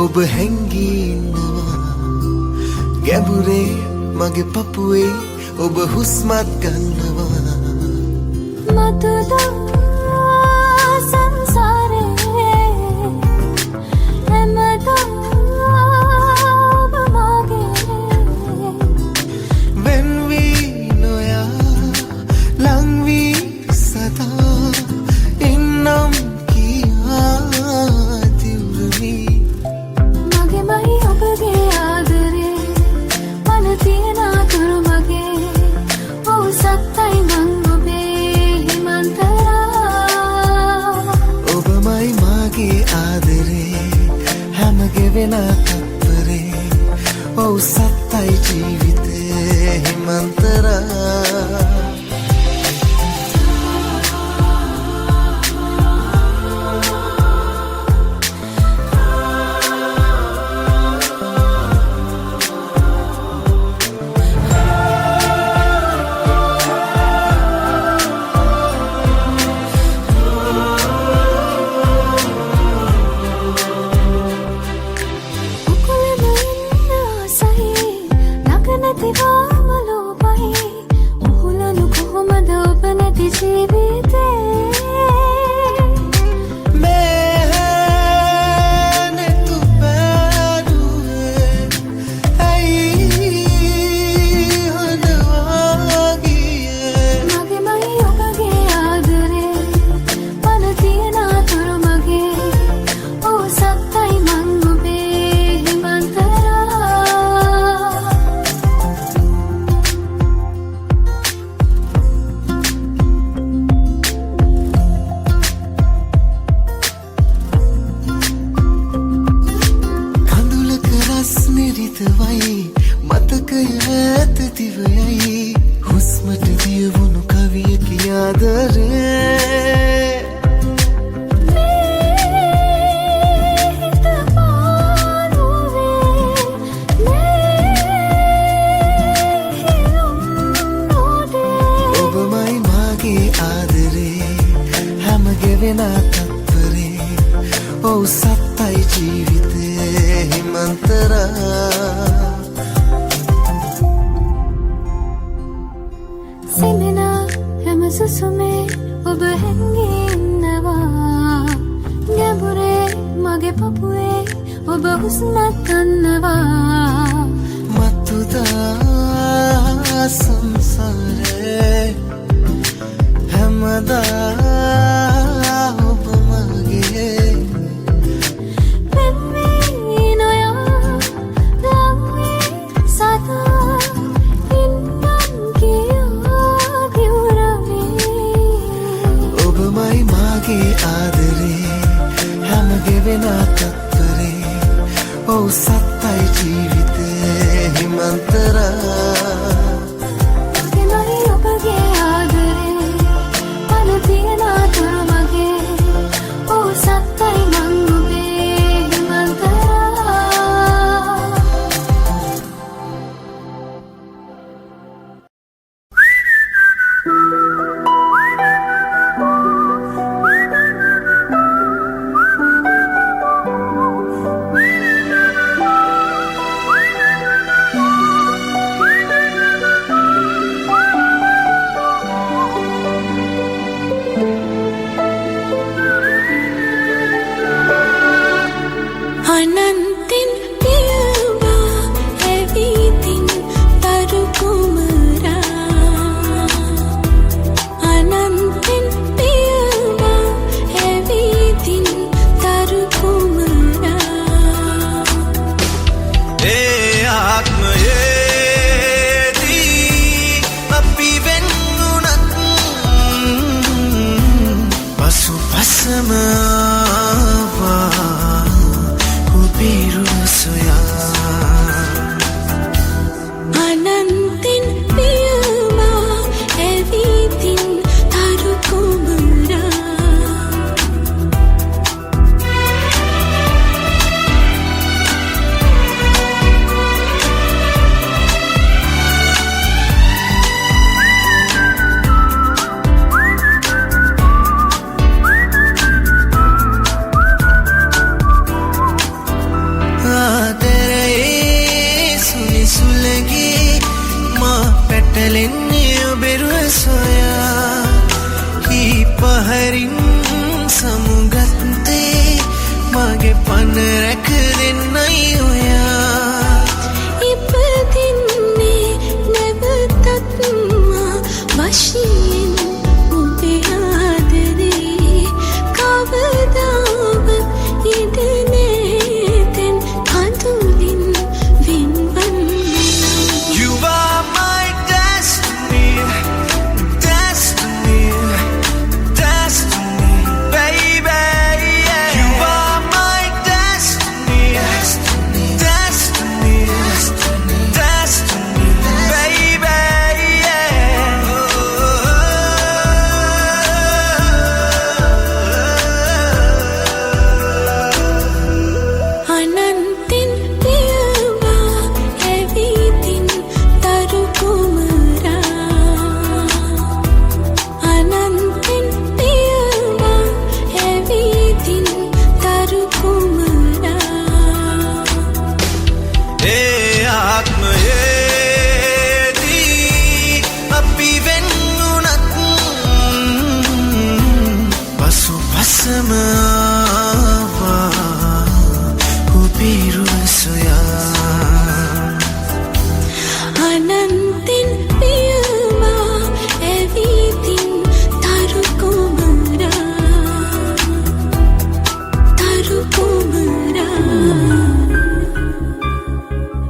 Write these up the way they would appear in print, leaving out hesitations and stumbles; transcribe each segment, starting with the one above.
ඔබ හැංගී ඉන්නවා ගැඹුරේ මගේ පපුවේ ඔබ හුස්මත් ගන්නවා මතුදා සංසාරේ හැමදා ඔබ මගේ වෙන් වී නොයා ලං වී සදා ඉන්නම් කියා දිවුරමි මගේමයි ඔබගේ ආදරේ මන තියෙන අතුරු මගේ ඔව් සත්තයි මං ඔබේ හිමන්තරා ඔබමයි මාගේ ආදරේ හැම ගෙවෙන තත්පරේ ඔව් සත්තයි ජීවිතේ හිමන්තරා මතකය ඇත දිවයයි හුස්මට දියවුණු කවිය කියාදරේ ඔබමයි මාගේ ආදරේ හැම ගෙවෙන තත්පරේ ඔව් සත්තයි ජීවිතේ හිමන්තරා සිනෙනා හැම සුසුමේ ඔබ හැංගී ඉන්නවා ගැඹුරේ මගේ පපුවේ ඔබ හුස්මත් ගන්නවා මතුදා සංසාරේ හැමදා ඔබ මගේ වෙන් වී නොයා ලං වී සදා ඉන්නම් කියා දිවුරමි ඔබමයි මාගේ ආදරේ හැම ගෙවෙන තත්පරේ ඔව් සත්තයි ජීවිතේ හිමන්තරා මගේමයි ඔබගේ ආදරේ මන තියෙන අතුරු මගේ ඔව් සත්තයි මං ඔබේ හිමන්තරා අනන්තින් පියවා ඇවිදින් තරු කුමරා අනන්තින් පියවා ඇවිදින් තරු කුමරා ඒ ආත්මයේදී අපි වෙන් වුණත් පසු පසම අනන්තින් පියවා ඇවිදින් තරු කුමරා සුලගේ මා පැටලෙන්නේ ඔබෙරුව සොයා පහරින් සමුගත්තේ මගේ පන රැක දෙන්නයි ඔයා ඉපදින්නේ නැවතත් මා වශයෙන් ඔබේ ආදරේ කවදාවත් ඉඩ නැතෙන් කඳුලින් වෙන්වන්න You are my destiny Destiny Destiny baby yeah. You are my destiny Destiny Destiny Destiny baby yeah. අනන්තින් පියවා ඇවිදින් තරු කුමරා අනන්තින් පියවා ඇවිදින් තරු කුමරා ඒ ආත්මයේදී අපි වෙන්නුනත් පසු පසම ආවා ඔබිරුව සොයා අනන්තින් පියවා ඇවිදින් තරු කුමරා තරු කුමරා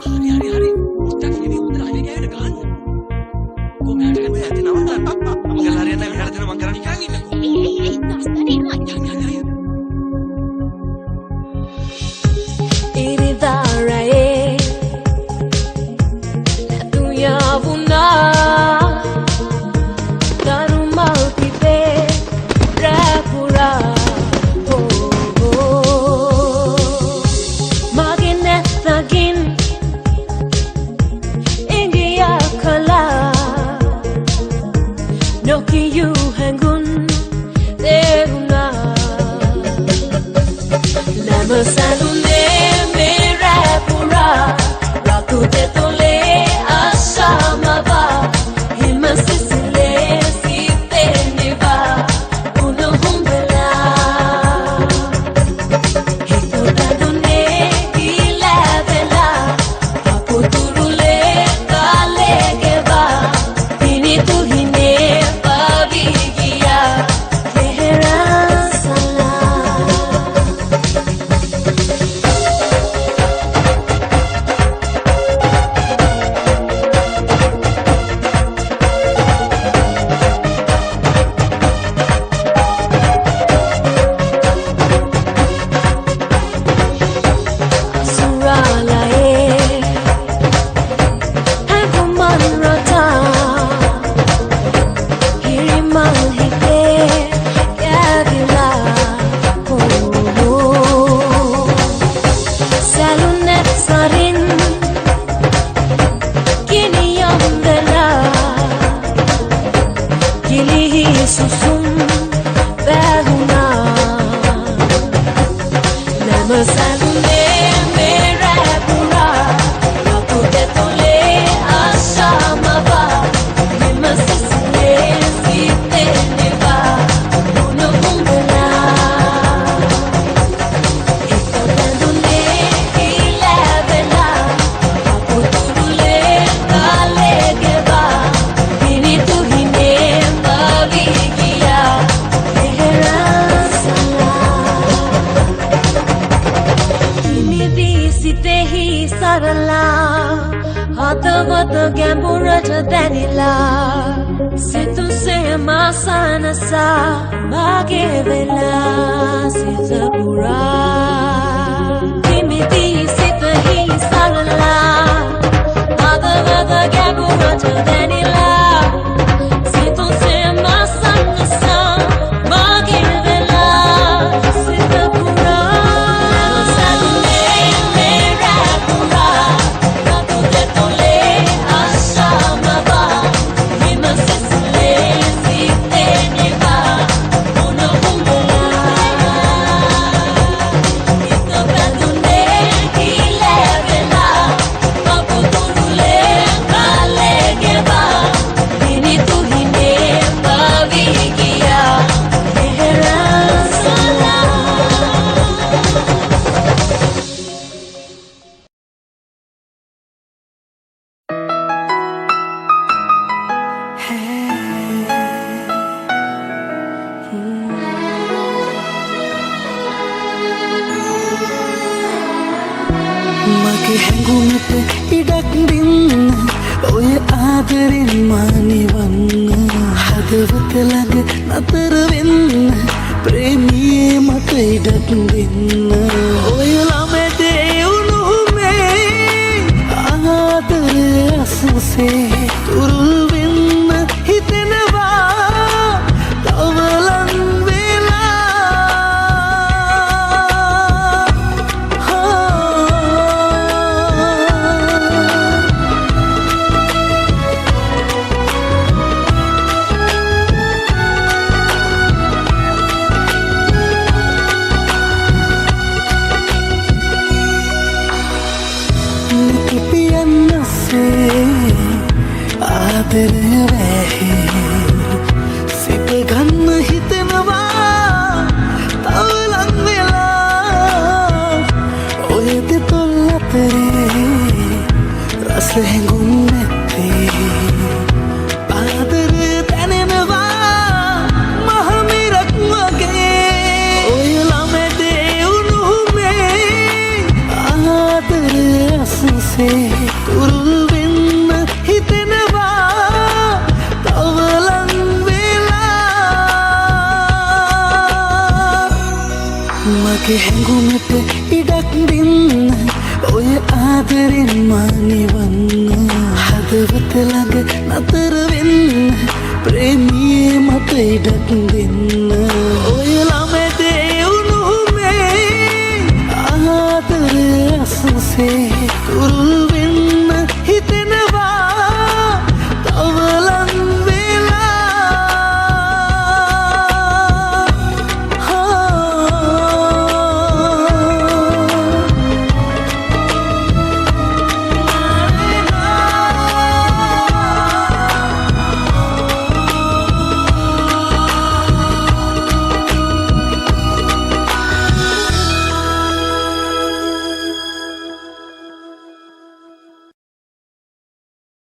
Hari-hari Steph ini udah ada kayak degan. Kok nggak ada kayak hati nama tak? Mungkin hari ini ada nama manggaran ikan ini. Iridarae Dunya buna Darumal pipe Rapura Maginet nagin Ingia kala Noki yu hangun Deruna Nama salune mera pura Raku te tole asama ba Hima sisile site neva Uno humbela Hito dadune ila vela Aku turule kale geva Ini tu hine pavigia Lehera salam Bella හැඟුමට ඉඩක් දෙන්න ඔය ආදරෙන් මානිවන්න හදවත ළඟ නතර වෙන්න ප්‍රේමී මට ඉඩක් දෙන්න ඔය ළමට උණුහුමේ ආදරය අසුසේ තුරුල් වෙන්න හිතෙනවා තව ලං ආදරය වැහි සිත ගන්න හිතෙනවා තව ලං වෙලා ඔය දෙතොල් අතරේ රස හැඟුම් නැත්තේ ආදරය දැනෙනවා මහමිරක් වගේ ඔය ළමටේ උණුහුමේ ආදරය අසුසේ තුරුල් වෙන්න හිතෙනවා තව ලං වෙලා මගේ හැඟුමට ඉඩක් දෙන්න ඔය ආදරෙන් මානිවන්න හදවත ළඟ නතර වෙන්න ප්‍රේමී මට ඉඩක් දෙන්න ඔය